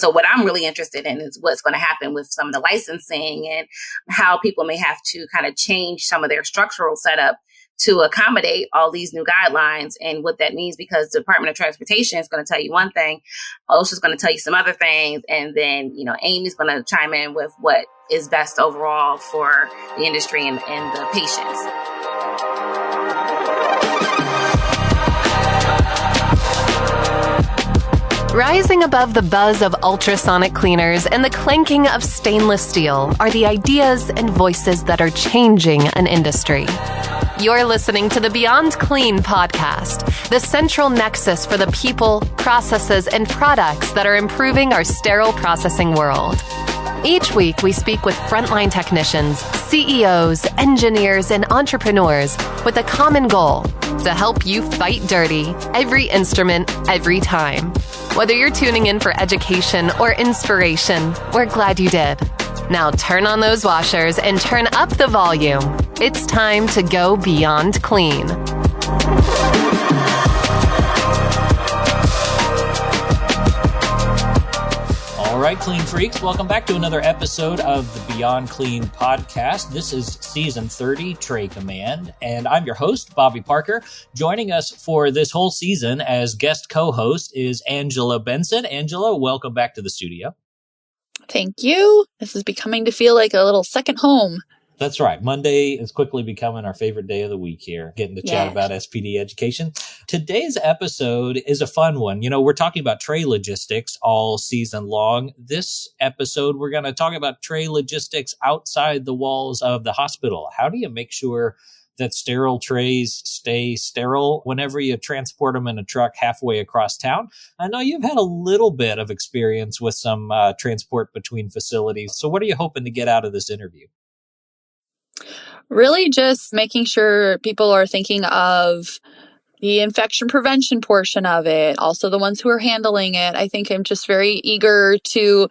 So what I'm really interested in is what's going to happen with some of the licensing and how people may have to kind of change some of their structural setup to accommodate all these new guidelines and what that means, because the Department of Transportation is going to tell you one thing, OSHA is going to tell you some other things, and then, Amy's going to chime in with what is best overall for the industry and the patients. Rising above the buzz of ultrasonic cleaners and the clanking of stainless steel are the ideas and voices that are changing an industry. You're listening to the Beyond Clean podcast, the central nexus for the people, processes, and products that are improving our sterile processing world. Each week, we speak with frontline technicians, CEOs, engineers, and entrepreneurs with a common goal: to help you fight dirty, every instrument, every time. Whether you're tuning in for education or inspiration, we're glad you did. Now turn on those washers and turn up the volume. It's time to go beyond clean. All right, Clean Freaks, welcome back to another episode of the Beyond Clean podcast. This is season 30, Tray Command, and I'm your host, Bobby Parker. Joining us for this whole season as guest co-host is Angela Benson. Angela, welcome back to the studio. Thank you. This is becoming to feel like a little second home. That's right. Monday is quickly becoming our favorite day of the week here, getting to chat about SPD education. Today's episode is a fun one. We're talking about tray logistics all season long. This episode, we're going to talk about tray logistics outside the walls of the hospital. How do you make sure that sterile trays stay sterile whenever you transport them in a truck halfway across town? I know you've had a little bit of experience with some transport between facilities. So what are you hoping to get out of this interview? Really just making sure people are thinking of the infection prevention portion of it, also the ones who are handling it. I think I'm just very eager to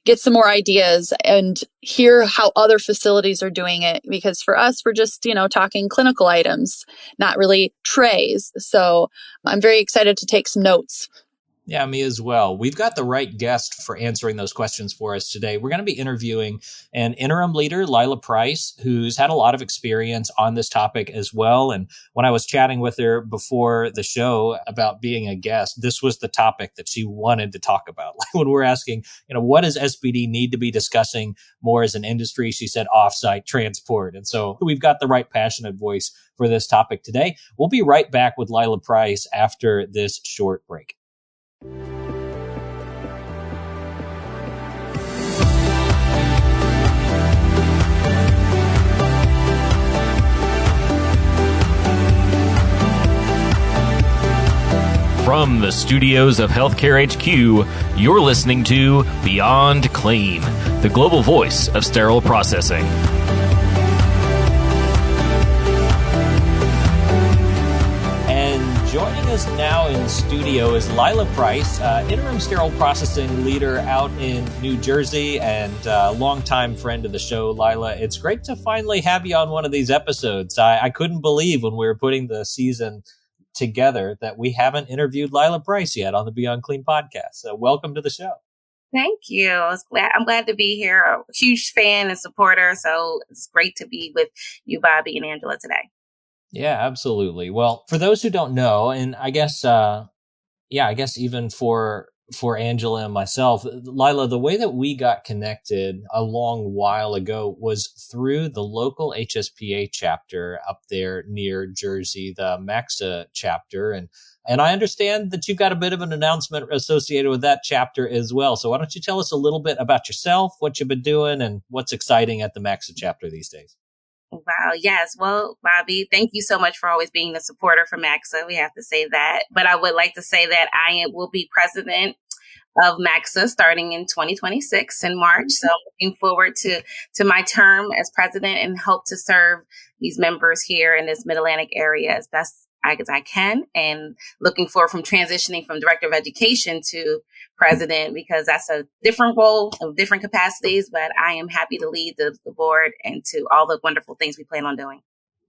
get some more ideas and hear how other facilities are doing it, because for us, we're just, talking clinical items, not really trays. So I'm very excited to take some notes. Yeah, me as well. We've got the right guest for answering those questions for us today. We're going to be interviewing an interim leader, Lila Price, who's had a lot of experience on this topic as well. And when I was chatting with her before the show about being a guest, this was the topic that she wanted to talk about. Like when we're asking, what does SPD need to be discussing more as an industry? She said offsite transport. And so we've got the right passionate voice for this topic today. We'll be right back with Lila Price after this short break. From the studios of Healthcare HQ, you're listening to Beyond Clean, the global voice of sterile processing. Joining us now in studio is Lila Price, Interim Sterile Processing Leader out in New Jersey and longtime friend of the show. Lila, it's great to finally have you on one of these episodes. I couldn't believe when we were putting the season together that we haven't interviewed Lila Price yet on the Beyond Clean podcast. So welcome to the show. Thank you. I'm glad to be here. A huge fan and supporter. So it's great to be with you, Bobby and Angela, today. Yeah, absolutely. Well, for those who don't know, and I guess even for Angela and myself, Lila, the way that we got connected a long while ago was through the local HSPA chapter up there near Jersey, the MAXA chapter. And I understand that you've got a bit of an announcement associated with that chapter as well. So why don't you tell us a little bit about yourself, what you've been doing, and what's exciting at the MAXA chapter these days? Wow. Yes. Well, Bobby, thank you so much for always being the supporter for MAXA. We have to say that. But I would like to say that I will be president of MAXA starting in 2026 in March. So I'm looking forward to my term as president and hope to serve these members here in this Mid-Atlantic area as best as I can, and looking forward from transitioning from director of education to president, because that's a different role of different capacities, but I am happy to lead the board and to all the wonderful things we plan on doing.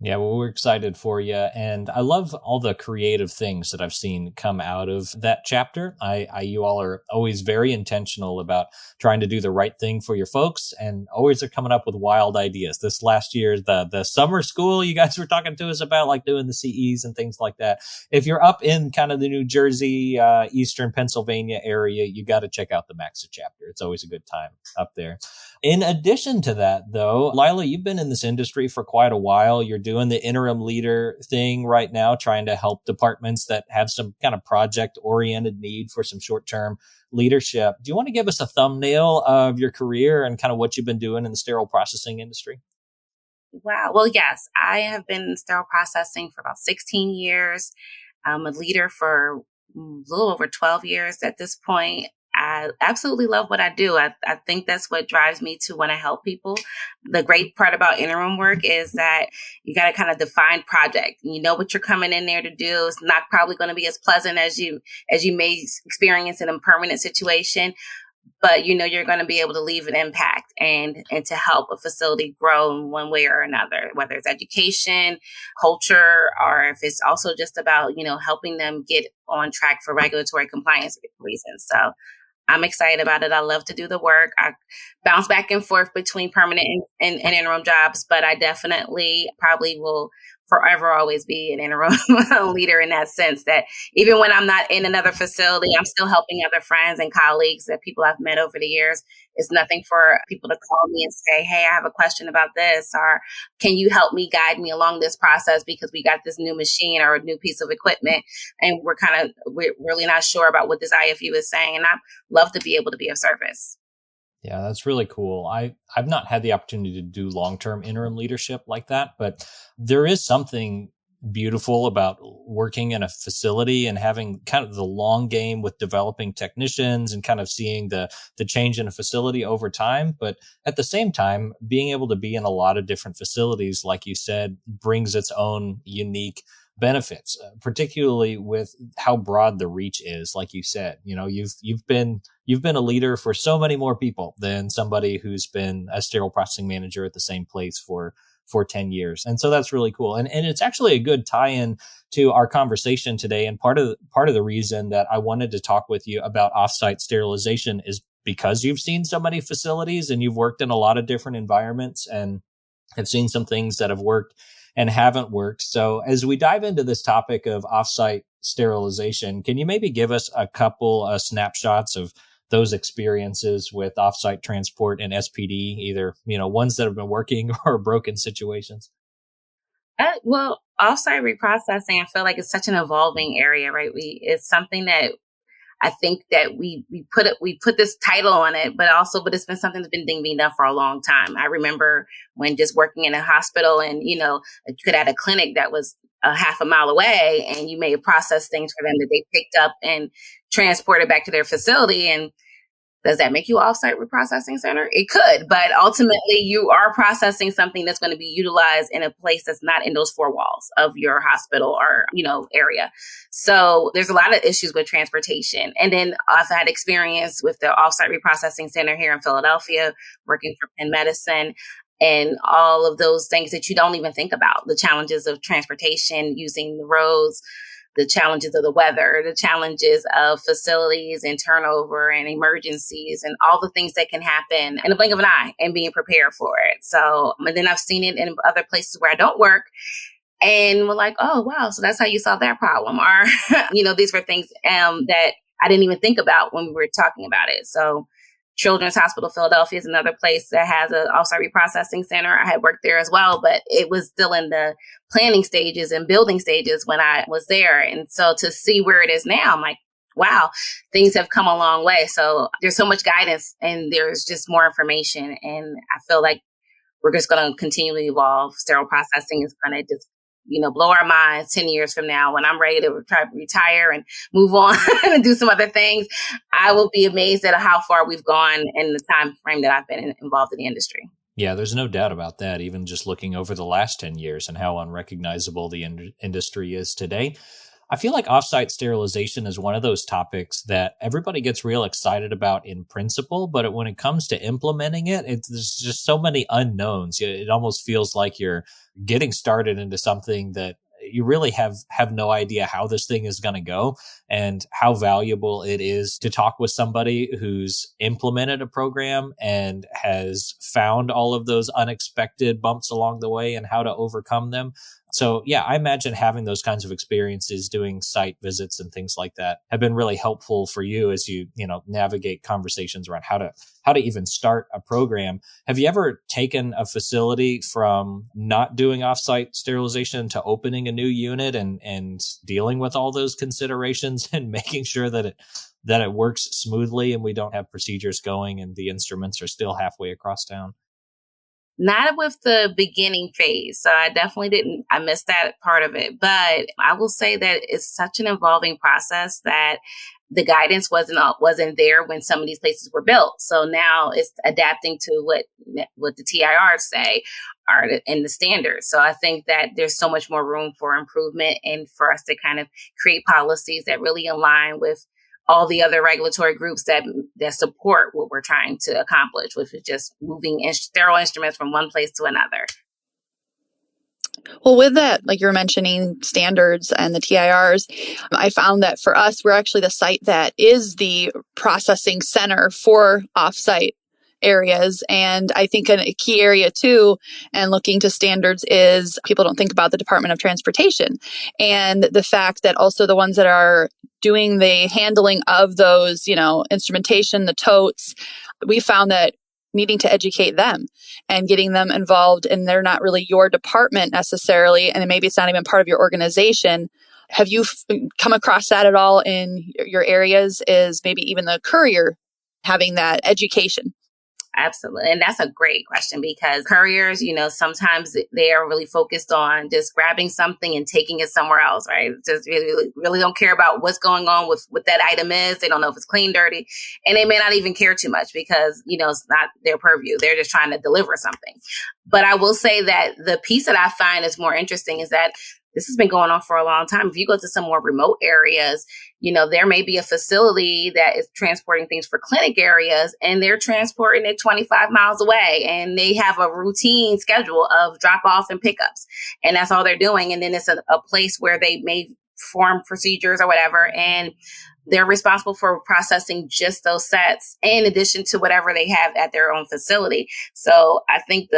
Yeah, well, we're excited for you. And I love all the creative things that I've seen come out of that chapter. You all are always very intentional about trying to do the right thing for your folks and always are coming up with wild ideas. This last year, the summer school you guys were talking to us about, like doing the CEs and things like that. If you're up in kind of the New Jersey, Eastern Pennsylvania area, you got to check out the MAXA chapter. It's always a good time up there. In addition to that, though, Lila, you've been in this industry for quite a while. You're doing the interim leader thing right now, trying to help departments that have some kind of project-oriented need for some short-term leadership. Do you want to give us a thumbnail of your career and kind of what you've been doing in the sterile processing industry? Wow. Well, yes, I have been in sterile processing for about 16 years. I'm a leader for a little over 12 years at this point. I absolutely love what I do. I think that's what drives me to want to help people. The great part about interim work is that you got to kind of define project. You know what you're coming in there to do. It's not probably going to be as pleasant as you may experience in a permanent situation, but you know you're going to be able to leave an impact and to help a facility grow in one way or another, whether it's education, culture, or if it's also just about, you know, helping them get on track for regulatory compliance reasons. So I'm excited about it. I love to do the work. I bounce back and forth between permanent and interim jobs, but I definitely probably will forever always be an interim leader in that sense, that even when I'm not in another facility, I'm still helping other friends and colleagues that people I've met over the years. It's nothing for people to call me and say, hey, I have a question about this, or can you help me guide me along this process because we got this new machine or a new piece of equipment and we're really not sure about what this IFU is saying. And I love to be able to be of service. Yeah, that's really cool. I've not had the opportunity to do long-term interim leadership like that, but there is something beautiful about working in a facility and having kind of the long game with developing technicians and kind of seeing the change in a facility over time. But at the same time, being able to be in a lot of different facilities, like you said, brings its own unique benefits, particularly with how broad the reach is. Like you said, you know, you've been a leader for so many more people than somebody who's been a sterile processing manager at the same place for 10 years. And so that's really cool. And it's actually a good tie-in to our conversation today. And part of the reason that I wanted to talk with you about offsite sterilization is because you've seen so many facilities and you've worked in a lot of different environments and have seen some things that have worked and haven't worked. So as we dive into this topic of offsite sterilization, can you maybe give us a couple snapshots of those experiences with offsite transport and SPD, either, you know, ones that have been working or broken situations? Well, offsite reprocessing, I feel like it's such an evolving area, right? It's something that I think that we put this title on it, but it's been something that's been being done for a long time. I remember when just working in a hospital and, you know, you could have a clinic that was a half a mile away and you may have processed things for them that they picked up and transported back to their facility. And does that make you offsite reprocessing center? It could, but ultimately you are processing something that's going to be utilized in a place that's not in those four walls of your hospital or, you know, area. So there's a lot of issues with transportation. And then I've had experience with the offsite reprocessing center here in Philadelphia, working for Penn Medicine, and all of those things that you don't even think about, the challenges of transportation, using the roads, the challenges of the weather, the challenges of facilities and turnover and emergencies and all the things that can happen in the blink of an eye and being prepared for it. So, and then I've seen it in other places where I don't work and we're like, oh, wow, so that's how you solve that problem. Or, you know, these were things that I didn't even think about when we were talking about it. So Children's Hospital Philadelphia is another place that has an offsite reprocessing center. I had worked there as well, but it was still in the planning stages and building stages when I was there. And so to see where it is now, I'm like, wow, things have come a long way. So there's so much guidance and there's just more information. And I feel like we're just going to continually evolve. Sterile processing is going to just, you know, blow our minds 10 years from now when I'm ready to try to retire and move on and do some other things. I will be amazed at how far we've gone in the time frame that I've been involved in the industry. Yeah, there's no doubt about that. Even just looking over the last 10 years and how unrecognizable the industry is today. I feel like offsite sterilization is one of those topics that everybody gets real excited about in principle, but when it comes to implementing it, there's just so many unknowns. It almost feels like you're getting started into something that you really have no idea how this thing is going to go, and how valuable it is to talk with somebody who's implemented a program and has found all of those unexpected bumps along the way and how to overcome them. So yeah, I imagine having those kinds of experiences, doing site visits and things like that, have been really helpful for you as you navigate conversations around how to even start a program. Have you ever taken a facility from not doing offsite sterilization to opening a new unit and dealing with all those considerations and making sure that it works smoothly and we don't have procedures going and the instruments are still halfway across town? Not with the beginning phase. So I missed that part of it. But I will say that it's such an evolving process that the guidance wasn't there when some of these places were built. So now it's adapting to what the TIRs say are in the standards. So I think that there's so much more room for improvement and for us to kind of create policies that really align with all the other regulatory groups that support what we're trying to accomplish, which is just moving sterile instruments from one place to another. Well, with that, like you're mentioning standards and the TIRs, I found that for us, we're actually the site that is the processing center for offsite areas. And I think a key area too, and looking to standards, is people don't think about the Department of Transportation and the fact that also the ones that are doing the handling of those, instrumentation, the totes, we found that needing to educate them and getting them involved, and they're not really your department necessarily, and maybe it's not even part of your organization. Have you come across that at all in your areas? Is maybe even the courier having that education? Absolutely. And that's a great question, because couriers, sometimes they are really focused on just grabbing something and taking it somewhere else, right? Just really, really don't care about what's going on with what that item is. They don't know if it's clean, dirty, and they may not even care too much because, it's not their purview. They're just trying to deliver something. But I will say that the piece that I find is more interesting is that this has been going on for a long time. If you go to some more remote areas, there may be a facility that is transporting things for clinic areas, and they're transporting it 25 miles away, and they have a routine schedule of drop off and pickups, and that's all they're doing. And then it's a place where they may form procedures or whatever, and they're responsible for processing just those sets in addition to whatever they have at their own facility. So I think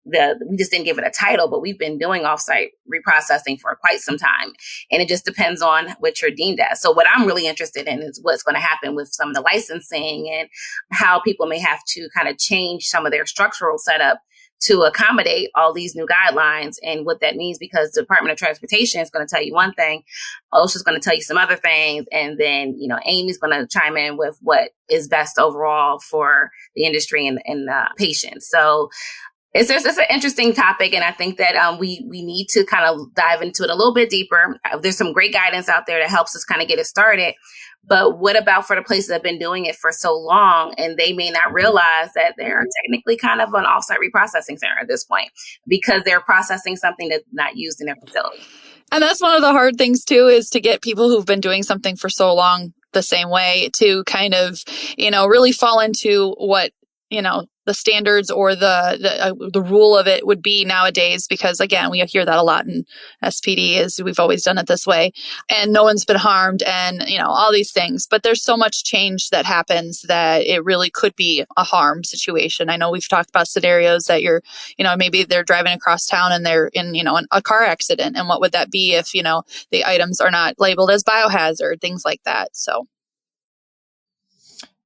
we just didn't give it a title, but we've been doing offsite reprocessing for quite some time. And it just depends on what you're deemed as. So what I'm really interested in is what's going to happen with some of the licensing and how people may have to kind of change some of their structural setup to accommodate all these new guidelines and what that means, because the Department of Transportation is going to tell you one thing, OSHA's going to tell you some other things, and then, Amy's going to chime in with what is best overall for the industry and patients. So it's an interesting topic, and I think that we need to kind of dive into it a little bit deeper. There's some great guidance out there that helps us kind of get it started. But what about for the places that have been doing it for so long, and they may not realize that they're technically kind of an offsite reprocessing center at this point because they're processing something that's not used in their facility. And that's one of the hard things too, is to get people who've been doing something for so long the same way to kind of, really fall into what, the standards or the rule of it would be nowadays, because again, we hear that a lot in SPD, is we've always done it this way and no one's been harmed and, all these things. But there's so much change that happens that it really could be a harm situation. I know we've talked about scenarios that maybe they're driving across town and they're in, a car accident. And what would that be if, the items are not labeled as biohazard, things like that. So.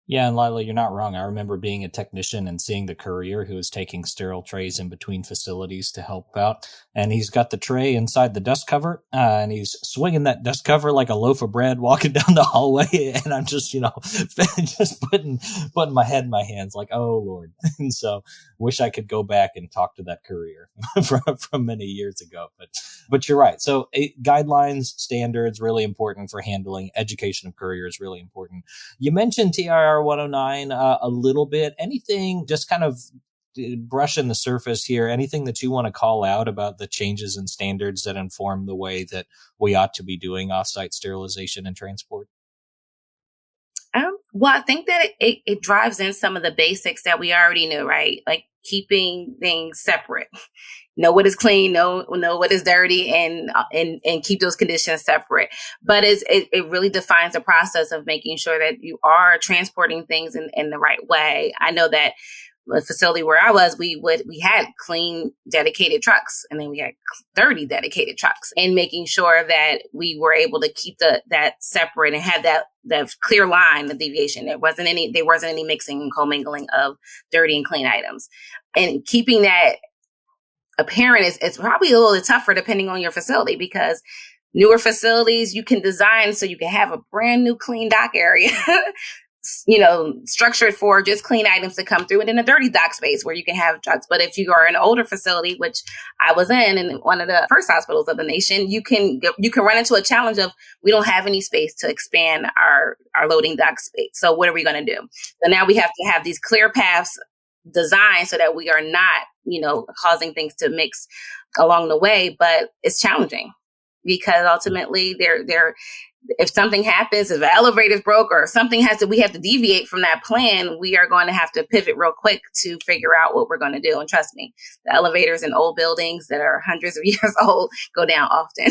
Yeah, and Lila, you're not wrong. I remember being a technician and seeing the courier who was taking sterile trays in between facilities to help out. And he's got the tray inside the dust cover, and he's swinging that dust cover like a loaf of bread walking down the hallway. And I'm just, just putting my head in my hands like, oh, Lord. And so wish I could go back and talk to that courier from many years ago. But you're right. So guidelines, standards, really important for handling. Education of couriers, really important. You mentioned TIR 109 a little bit. Anything just kind of brushing the surface here, anything that you want to call out about the changes in standards that inform the way that we ought to be doing offsite sterilization and transport? Well, I think that it drives in some of the basics that we already knew, right? Like keeping things separate. Know what is clean, know what is dirty, and keep those conditions separate. But it really defines the process of making sure that you are transporting things in the right way. I know that the facility where I was, we had clean, dedicated trucks, and then we had dirty, dedicated trucks, and making sure that we were able to keep that separate and have that clear line of deviation. There wasn't any mixing and commingling of dirty and clean items, and keeping that apparent is probably a little tougher depending on your facility, because newer facilities you can design so you can have a brand new clean dock area. Structured for just clean items to come through, and in a dirty dock space where you can have trucks. But if you are an older facility, which I was in one of the first hospitals of the nation, you can run into a challenge of, we don't have any space to expand our loading dock space. So what are we going to do? So now we have to have these clear paths designed so that we are not, causing things to mix along the way. But it's challenging because ultimately if something happens, if an elevator's broke or something we have to deviate from that plan, we are going to have to pivot real quick to figure out what we're going to do. And trust me, the elevators in old buildings that are hundreds of years old go down often.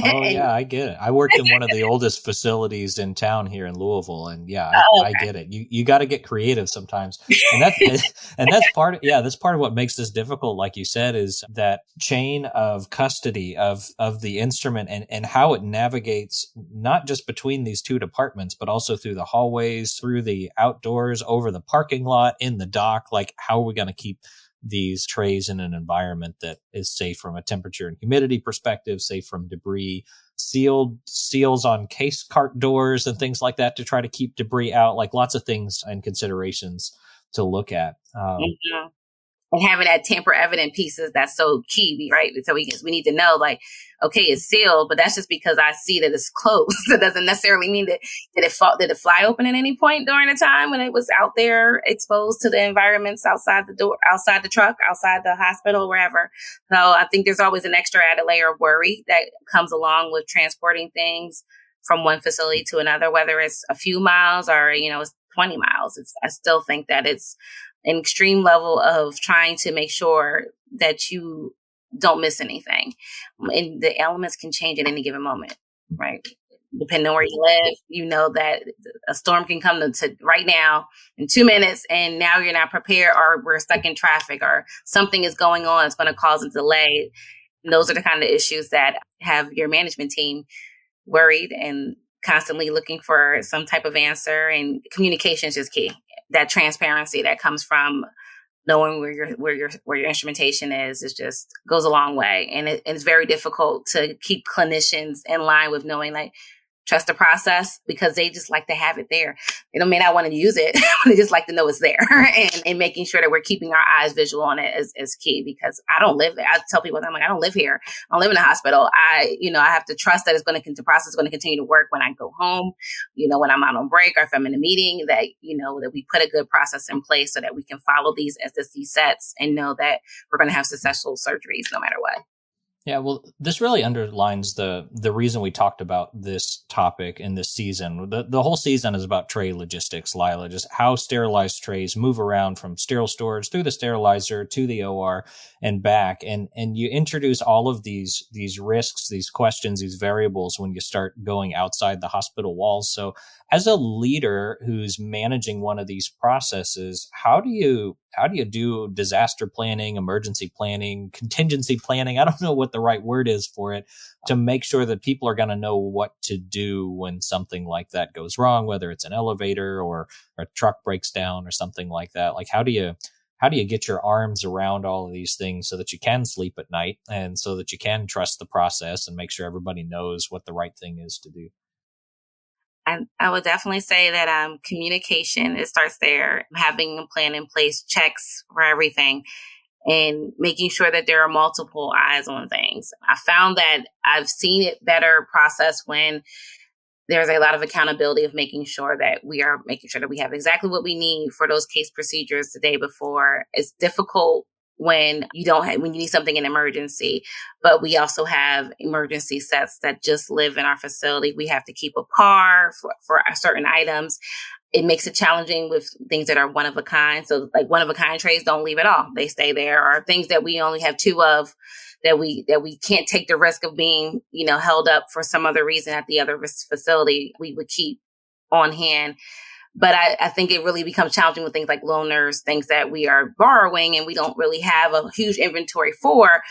Oh yeah, I get it. I worked in one of the oldest facilities in town here in Louisville, and I get it. You got to get creative sometimes, and that's part of what makes this difficult. Like you said, is that chain of custody of the instrument and how it navigates, not just between these two departments, but also through the hallways, through the outdoors, over the parking lot, in the dock. Like, how are we going to keep these trays in an environment that is safe from a temperature and humidity perspective, safe from debris, seals on case cart doors and things like that to try to keep debris out, like lots of things and considerations to look at. Mm-hmm. And having that tamper evident pieces, that's so key, right? So we need to know, like, okay, it's sealed, but that's just because I see that it's closed. That doesn't necessarily mean that did it fly open at any point during the time when it was out there exposed to the environments outside the door, outside the truck, outside the hospital, wherever. So I think there's always an extra added layer of worry that comes along with transporting things from one facility to another, whether it's a few miles or, it's 20 miles. I still think that it's an extreme level of trying to make sure that you don't miss anything. And the elements can change at any given moment, right? Depending on where you live, you know that a storm can come to right now in 2 minutes, and now you're not prepared, or we're stuck in traffic, or something is going on that's going to cause a delay. And those are the kind of issues that have your management team worried and constantly looking for some type of answer. And communication is just key. That transparency that comes from knowing where your instrumentation is just goes a long way. And it's very difficult to keep clinicians in line with knowing, like, trust the process, because they just like to have it there. They may not want to use it. They just like to know it's there. and making sure that we're keeping our eyes visual on it is key, because I don't live there. I tell people, I'm like, I don't live here. I don't live in a hospital. I have to trust that the process is going to continue to work when I go home, when I'm out on break, or if I'm in a meeting, that, that we put a good process in place so that we can follow these SSC sets and know that we're going to have successful surgeries no matter what. Yeah, well, this really underlines the reason we talked about this topic in this season. The whole season is about tray logistics, Lila, just how sterilized trays move around from sterile storage through the sterilizer to the OR and back. And you introduce all of these risks, these questions, these variables when you start going outside the hospital walls. So as a leader who's managing one of these processes, how do you do disaster planning, emergency planning, contingency planning? I don't know what the right word is for it, to make sure that people are going to know what to do when something like that goes wrong, whether it's an elevator or a truck breaks down or something like that. Like, how do you get your arms around all of these things so that you can sleep at night and so that you can trust the process and make sure everybody knows what the right thing is to do? I would definitely say that communication, it starts there. Having a plan in place, checks for everything, and making sure that there are multiple eyes on things. I found that I've seen it better process when there's a lot of accountability of making sure that we have exactly what we need for those case procedures the day before. It's difficult when when you need something in emergency, but we also have emergency sets that just live in our facility. We have to keep a par for certain items. It makes it challenging with things that are one of a kind. So like one of a kind trays don't leave at all. They stay there, or things that we only have 2 of that we can't take the risk of being, held up for some other reason at the other facility, we would keep on hand. But I think it really becomes challenging with things like loaners, things that we are borrowing and we don't really have a huge inventory for,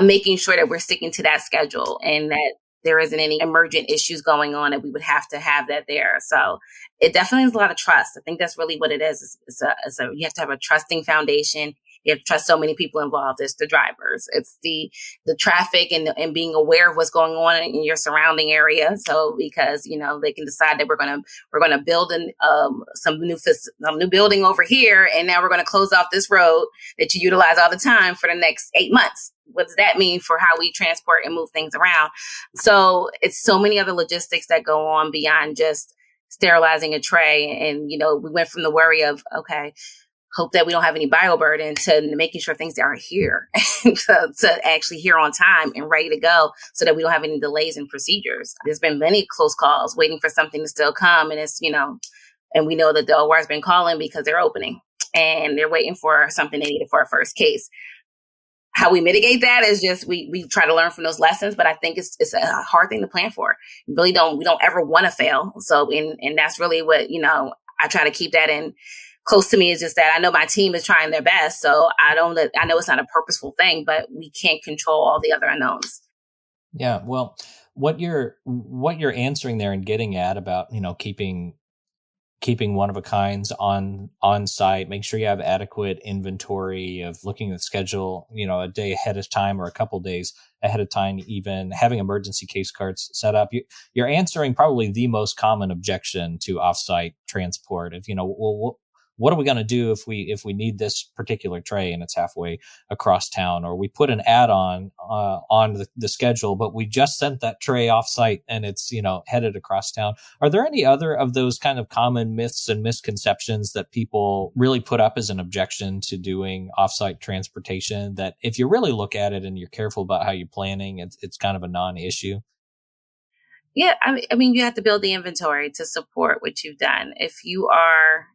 making sure that we're sticking to that schedule and that there isn't any emergent issues going on that we would have to have that there. So it definitely is a lot of trust. I think that's really what it is. You have to have a trusting foundation. You have to trust so many people involved. It's the drivers, it's the traffic and being aware of what's going on in your surrounding area. So because, they can decide that we're going to build some new building over here. And now we're going to close off this road that you utilize all the time for the next 8 months. What does that mean for how we transport and move things around? So it's so many other logistics that go on beyond just sterilizing a tray. And, we went from the worry of, okay, hope that we don't have any bioburden to making sure things are here to actually here on time and ready to go so that we don't have any delays in procedures. There's been many close calls waiting for something to still come. And it's, and we know that the OR has been calling because they're opening and they're waiting for something they needed for our first case. How we mitigate that is just we try to learn from those lessons, but I think it's a hard thing to plan for. We don't ever want to fail. So and that's really what, I try to keep that in close to me, is just that I know my team is trying their best. So I know it's not a purposeful thing, but we can't control all the other unknowns. Yeah. Well, what you're answering there and getting at about, keeping one of a kinds on site, make sure you have adequate inventory of looking at the schedule, a day ahead of time or a couple days ahead of time, even having emergency case carts set up. You're answering probably the most common objection to offsite transport of, what are we going to do if we need this particular tray and it's halfway across town, or we put an add-on on the schedule, but we just sent that tray offsite and it's, headed across town. Are there any other of those kind of common myths and misconceptions that people really put up as an objection to doing offsite transportation that if you really look at it and you're careful about how you're planning, it's kind of a non-issue? Yeah. I mean, you have to build the inventory to support what you've done. If you are,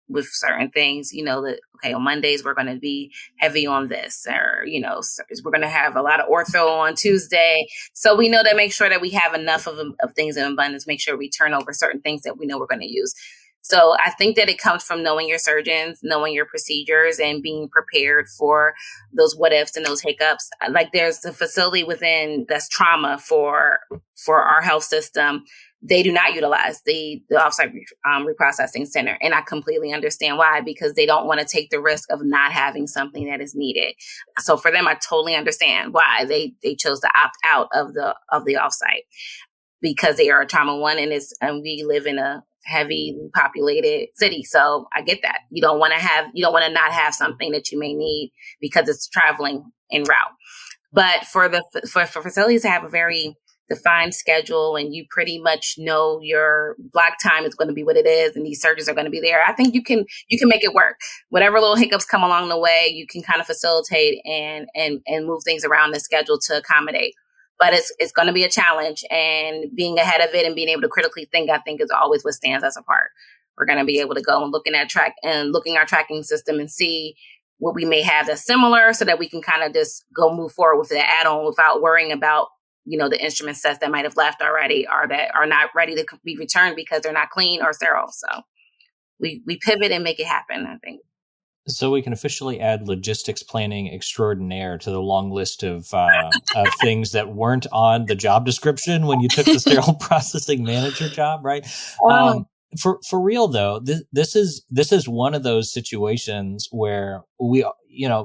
with certain things, that, okay, on Mondays, we're going to be heavy on this, or, we're going to have a lot of ortho on Tuesday. So we know that make sure that we have enough of things in abundance, make sure we turn over certain things that we know we're going to use. So I think that it comes from knowing your surgeons, knowing your procedures, and being prepared for those what ifs and those hiccups. Like there's a facility within that's trauma for our health system. They do not utilize the offsite reprocessing center. And I completely understand why, because they don't want to take the risk of not having something that is needed. So for them, I totally understand why they chose to opt out of the offsite, because they are a trauma one and we live in a heavily populated city. So I get that. You don't want to not have something that you may need because it's traveling en route. But for facilities to have a very defined schedule and you pretty much know your block time is going to be what it is and these surgeons are going to be there, I think you can make it work. Whatever little hiccups come along the way, you can kind of facilitate and move things around the schedule to accommodate. But it's going to be a challenge, and being ahead of it and being able to critically think, I think, is always what stands us apart. We're going to be able to go and looking our tracking system and see what we may have that's similar, so that we can kind of just move forward with the add-on without worrying about, the instrument sets that might have left already or that are not ready to be returned because they're not clean or sterile. So we pivot and make it happen, I think. So we can officially add logistics planning extraordinaire to the long list of things that weren't on the job description when you took the sterile processing manager job, right? For real though, this is one of those situations where we,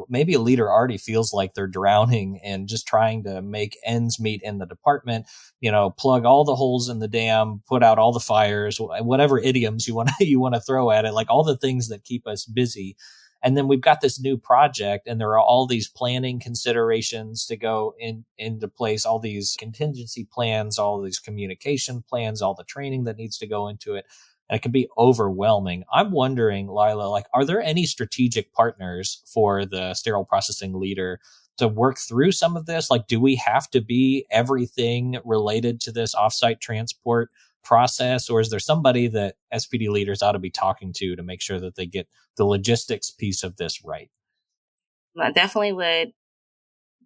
maybe a leader already feels like they're drowning and just trying to make ends meet in the department, plug all the holes in the dam, put out all the fires, whatever idioms you want to throw at it, like all the things that keep us busy. And then we've got this new project, and there are all these planning considerations to go into place, all these contingency plans, all these communication plans, all the training that needs to go into it. And it can be overwhelming. I'm wondering, Lila, like, are there any strategic partners for the sterile processing leader to work through some of this? Like, do we have to be everything related to this offsite transport process, or is there somebody that SPD leaders ought to be talking to make sure that they get the logistics piece of this right? I definitely would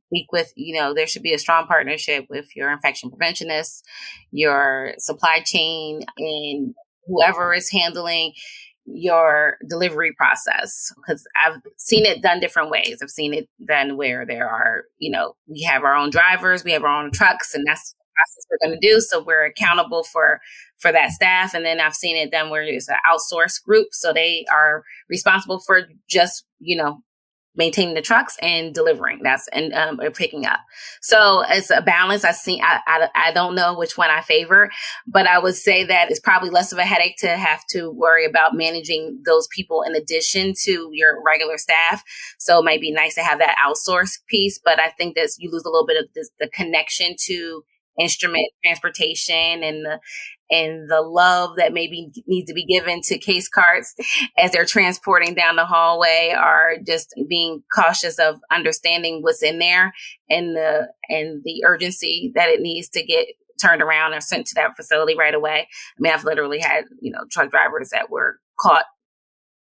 speak with, there should be a strong partnership with your infection preventionists, your supply chain, and whoever is handling your delivery process, because I've seen it done different ways. I've seen it done where there are, we have our own drivers, we have our own trucks, and that's the process we're going to do. So we're accountable for that staff. And then I've seen it done where it's an outsourced group. So they are responsible for just, maintaining the trucks and delivering or picking up. So it's a balance. I don't know which one I favor, but I would say that it's probably less of a headache to have to worry about managing those people in addition to your regular staff. So it might be nice to have that outsourced piece, but I think that you lose a little bit of the connection to instrument transportation and the love that maybe needs to be given to case carts as they're transporting down the hallway, or just being cautious of understanding what's in there and the urgency that it needs to get turned around or sent to that facility right away. I mean, I've literally had, truck drivers that were caught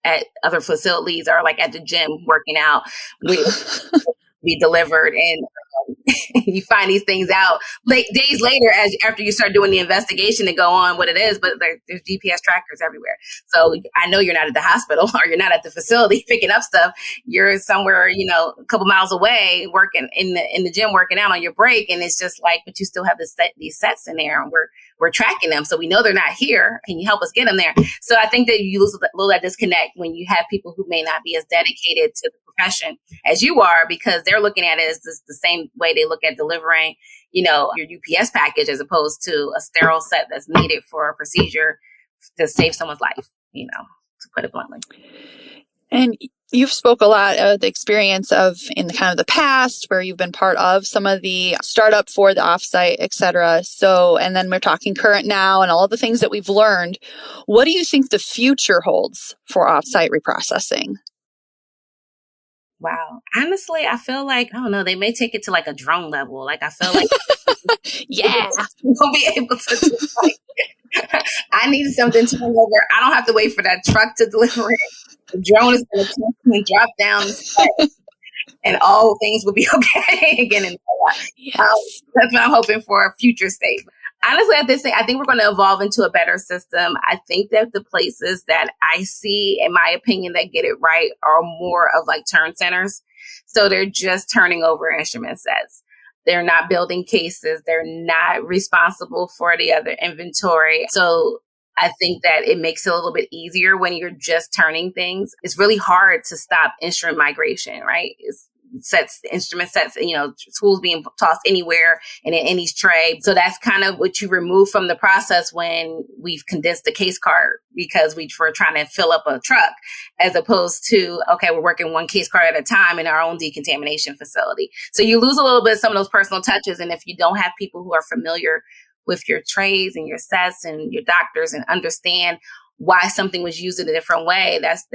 at other facilities or like at the gym working out, be delivered, and you find these things out days later after you start doing the investigation to go on what it is, but there's GPS trackers everywhere. So I know you're not at the hospital or you're not at the facility picking up stuff. You're somewhere, a couple miles away working in the gym, working out on your break. And it's just like, but you still have these sets in there, and we're tracking them. So we know they're not here. Can you help us get them there? So I think that you lose a little that disconnect when you have people who may not be as dedicated to the profession as you are, because they're looking at it as the same way they look at delivering, your UPS package, as opposed to a sterile set that's needed for a procedure to save someone's life, to put it bluntly. And you've spoke a lot of the experience of in the kind of the past where you've been part of some of the startup for the offsite, et cetera. So, and then we're talking current now and all the things that we've learned. What do you think the future holds for offsite reprocessing? Wow. Honestly, I feel like, I don't know, they may take it to like a drone level. Like, I feel like yeah, we'll be able to just I need something to come over. I don't have to wait for that truck to deliver it. The drone is going to come and drop down the site, and all things will be okay again in my life. Yes. That's what I'm hoping for, a future state. Honestly, at this thing, I think we're going to evolve into a better system. I think that the places that I see, in my opinion, that get it right are more of like turn centers. So they're just turning over instrument sets. They're not building cases. They're not responsible for the other inventory. So I think that it makes it a little bit easier when you're just turning things. It's really hard to stop instrument migration, right? Instrument sets, tools being tossed anywhere and in any tray. So that's kind of what you remove from the process when we've condensed the case cart, because we're trying to fill up a truck, as opposed to, okay, we're working one case cart at a time in our own decontamination facility. So you lose a little bit of some of those personal touches. And if you don't have people who are familiar with your trays and your sets and your doctors and understand why something was used in a different way, that's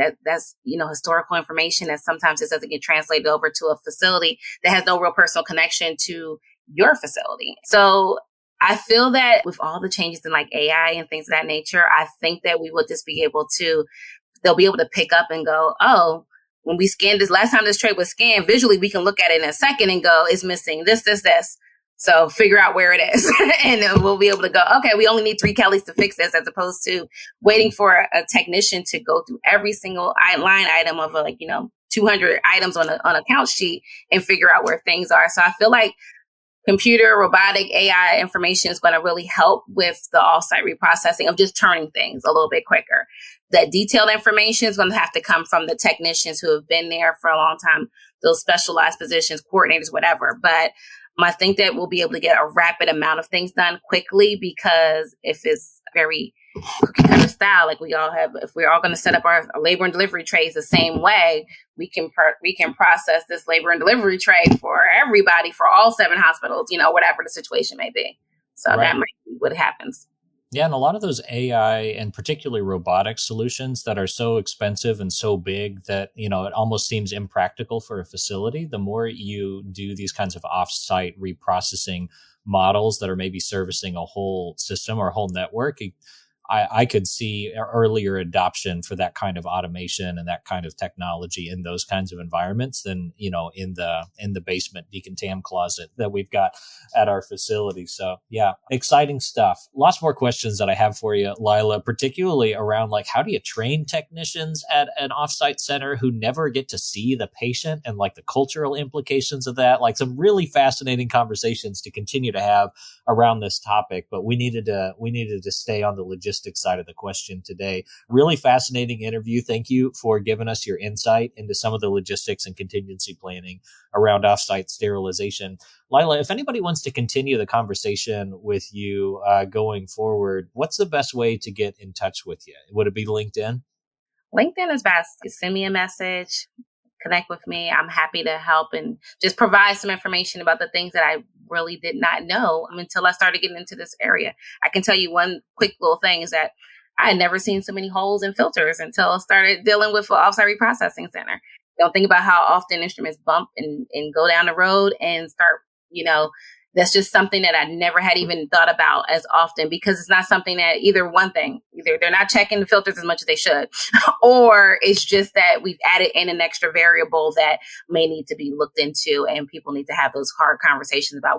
historical information that sometimes it doesn't get translated over to a facility that has no real personal connection to your facility. So I feel that with all the changes in like AI and things of that nature, I think that we will just be able to, they'll be able to pick up and go, oh, when we scanned this, last time this tray was scanned, visually we can look at it in a second and go, it's missing this. So figure out where it is, and then we'll be able to go, okay, we only need 3 Kellys to fix this, as opposed to waiting for a technician to go through every single line item of 200 items on a count sheet and figure out where things are. So I feel like computer, robotic, AI information is going to really help with the offsite reprocessing of just turning things a little bit quicker. That detailed information is going to have to come from the technicians who have been there for a long time, those specialized positions, coordinators, whatever. But I think that we'll be able to get a rapid amount of things done quickly, because if it's very cookie cutter style. Like we all have, if we're all going to set up our labor and delivery trays the same way, we can process this labor and delivery tray for everybody, for all 7 hospitals, whatever the situation may be. So that might be what happens. Yeah, and a lot of those AI and particularly robotic solutions that are so expensive and so big that, it almost seems impractical for a facility. The more you do these kinds of off-site reprocessing models that are maybe servicing a whole system or a whole network, I could see earlier adoption for that kind of automation and that kind of technology in those kinds of environments than, in the basement decontam closet that we've got at our facility. So yeah, exciting stuff. Lots more questions that I have for you, Lila, particularly around like, how do you train technicians at an offsite center who never get to see the patient and like the cultural implications of that? Like some really fascinating conversations to continue to have around this topic, but we needed to stay on the logistics side of the question today. Really fascinating interview. Thank you for giving us your insight into some of the logistics and contingency planning around offsite sterilization. Lila, if anybody wants to continue the conversation with you going forward, what's the best way to get in touch with you? Would it be LinkedIn? LinkedIn is best. Send me a message, connect with me. I'm happy to help and just provide some information about the things that I really did not know until I started getting into this area. I can tell you one quick little thing is that I had never seen so many holes in filters until I started dealing with an offsite reprocessing center. Don't think about how often instruments bump and go down the road and start, that's just something that I never had even thought about as often, because it's not something that either they're not checking the filters as much as they should, or it's just that we've added in an extra variable that may need to be looked into, and people need to have those hard conversations about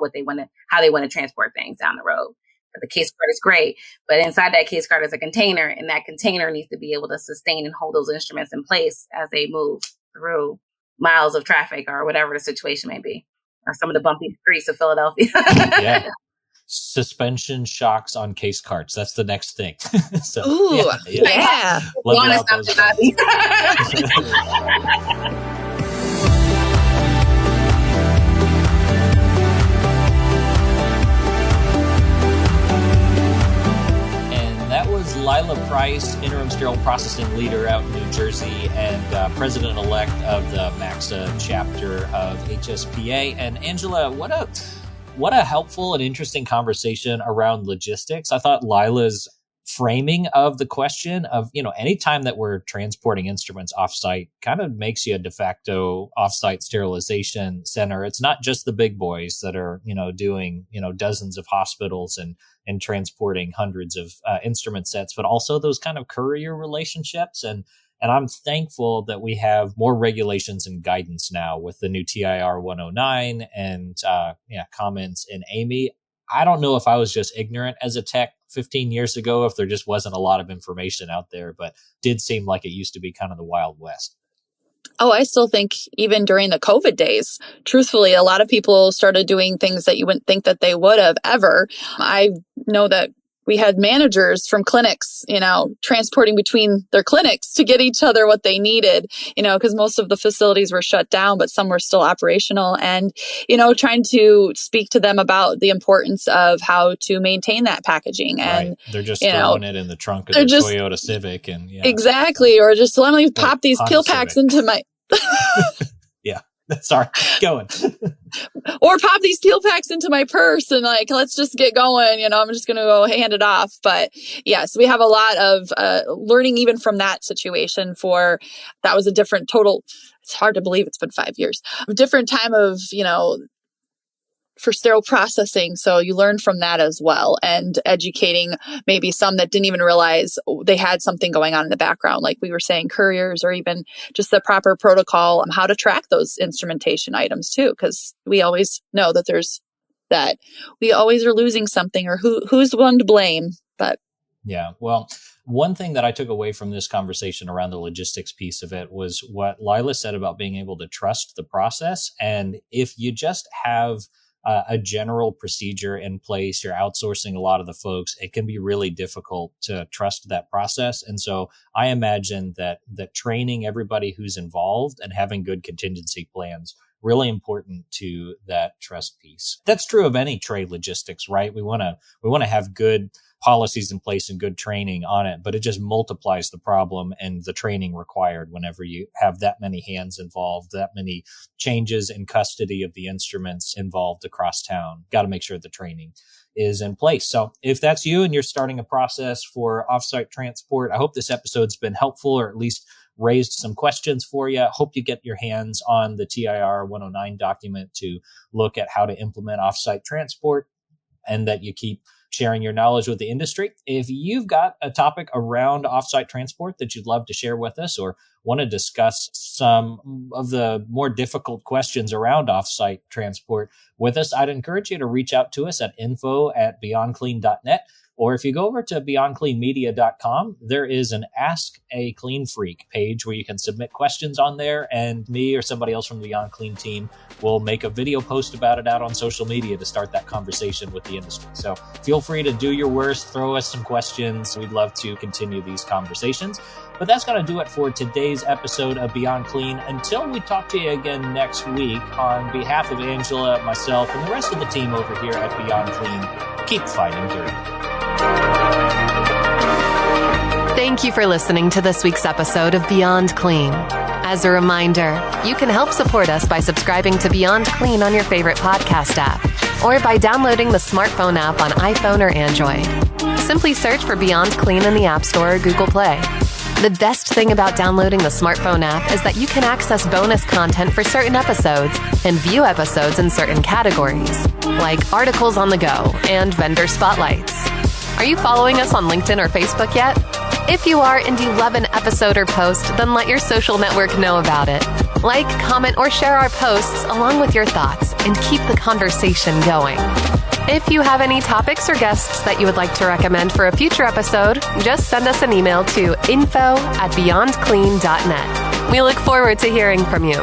how they want to transport things down the road. But the case card is great, but inside that case card is a container, and that container needs to be able to sustain and hold those instruments in place as they move through miles of traffic or whatever the situation may be, or some of the bumpy streets of Philadelphia. Yeah. Suspension shocks on case carts. That's the next thing. So, ooh, yeah. Love those. That was Lila Price, Interim Sterile Processing Leader out in New Jersey and President-elect of the MAXA chapter of HSPA. And Angela, what a helpful and interesting conversation around logistics. I thought Lila's framing of the question of, anytime that we're transporting instruments offsite kind of makes you a de facto offsite sterilization center. It's not just the big boys that are, doing, dozens of hospitals and transporting hundreds of instrument sets, but also those kind of courier relationships. And I'm thankful that we have more regulations and guidance now with the new TIR 109 and comments in AMI. I don't know if I was just ignorant as a tech 15 years ago, if there just wasn't a lot of information out there, but did seem like it used to be kind of the Wild West. Oh, I still think even during the COVID days, truthfully, a lot of people started doing things that you wouldn't think that they would have ever. I know that we had managers from clinics, transporting between their clinics to get each other what they needed, because most of the facilities were shut down, but some were still operational, and, trying to speak to them about the importance of how to maintain that packaging. And right. They're just throwing it in the trunk of their Toyota Civic. And exactly. Or just let me pop these peel packs into my... Yeah. Sorry, going. Or pop these peel packs into my purse and let's just get going. I'm just going to go hand it off. But yes, we have a lot of learning even from that situation. That was a different total. It's hard to believe it's been 5 years. A different time of, for sterile processing. So you learn from that as well, and educating maybe some that didn't even realize they had something going on in the background. Like we were saying, couriers, or even just the proper protocol on how to track those instrumentation items too. Because we always know that we always are losing something, or who's the one to blame. But yeah, well, one thing that I took away from this conversation around the logistics piece of it was what Lila said about being able to trust the process. And if you just have a general procedure in place, you're outsourcing a lot of the folks, it can be really difficult to trust that process. And so I imagine that training everybody who's involved and having good contingency plans, really important to that trust piece. That's true of any trade logistics, right? We want to have good policies in place and good training on it, but it just multiplies the problem and the training required whenever you have that many hands involved, that many changes in custody of the instruments involved across town. Got to make sure the training is in place. So if that's you and you're starting a process for offsite transport, I hope this episode's been helpful or at least raised some questions for you. Hope you get your hands on the TIR 109 document to look at how to implement offsite transport and that you keep sharing your knowledge with the industry. If you've got a topic around offsite transport that you'd love to share with us or want to discuss some of the more difficult questions around offsite transport with us, I'd encourage you to reach out to us at info@beyondclean.net. Or if you go over to beyondcleanmedia.com, there is an Ask a Clean Freak page where you can submit questions on there, and me or somebody else from the Beyond Clean team will make a video post about it out on social media to start that conversation with the industry. So feel free to do your worst, throw us some questions. We'd love to continue these conversations. But that's going to do it for today's episode of Beyond Clean. Until we talk to you again next week, on behalf of Angela, myself, and the rest of the team over here at Beyond Clean, keep fighting dirty. Thank you for listening to this week's episode of Beyond Clean. As a reminder, you can help support us by subscribing to Beyond Clean on your favorite podcast app or by downloading the smartphone app on iPhone or Android. Simply search for Beyond Clean in the App Store or Google Play. The best thing about downloading the smartphone app is that you can access bonus content for certain episodes and view episodes in certain categories, like articles on the go and vendor spotlights. Are you following us on LinkedIn or Facebook yet? If you are and you love an episode or post, then let your social network know about it. Like, comment, or share our posts along with your thoughts and keep the conversation going. If you have any topics or guests that you would like to recommend for a future episode, just send us an email to info@beyondclean.net. We look forward to hearing from you.